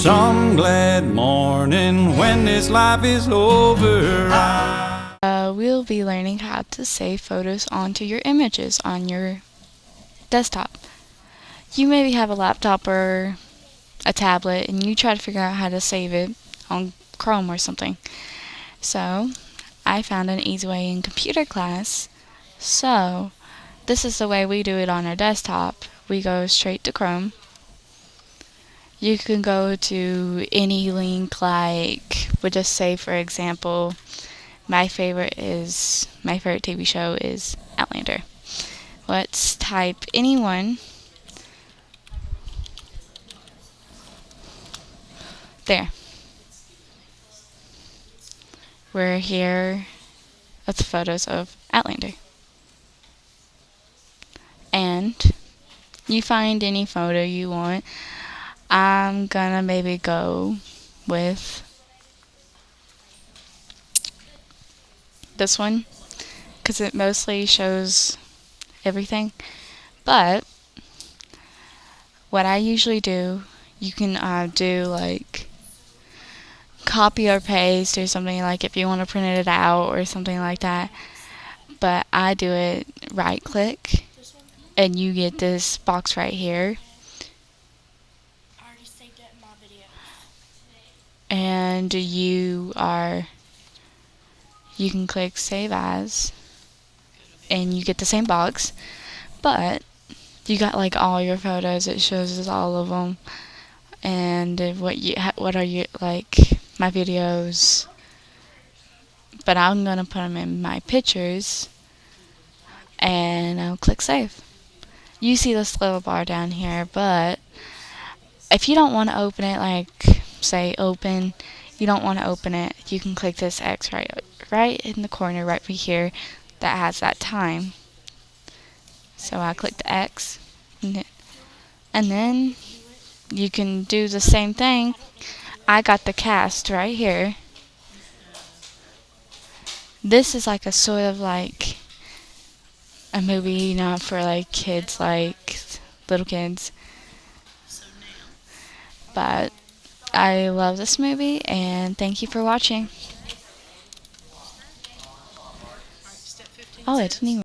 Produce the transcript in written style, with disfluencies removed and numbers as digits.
Some glad morning when this life is over. We'll be learning how to save photos onto your images on your desktop. You maybe have a laptop or a tablet and you try to figure out how to save it on Chrome or something. So I found an easy way in computer class. So this is the way we do it on our desktop. We go straight to Chrome. You can go to any link, like we'll just say, for example, my favorite TV show is Outlander. Let's type anyone. There. We're here with the photos of Outlander. And you find any photo you want. I'm gonna maybe go with this one because it mostly shows everything. But what I usually do, you can do like copy or paste or something, like if you want to print it out or something like that. But I do it right click and you get this box right here. And you can click save as and you get the same box, but you got like all your photos. It shows us all of them and what are you like my videos, but I'm gonna put them in my pictures and I'll click save. You see this little bar down here, but if you don't want to open it, like say open, you don't want to open it, you can click this X right in the corner right here that has that time. So I click the X and then you can do the same thing. I got the cast right here. This is like a sort of like a movie, not for like kids, like little kids. But I love this movie and thank you for watching. Oh, it didn't even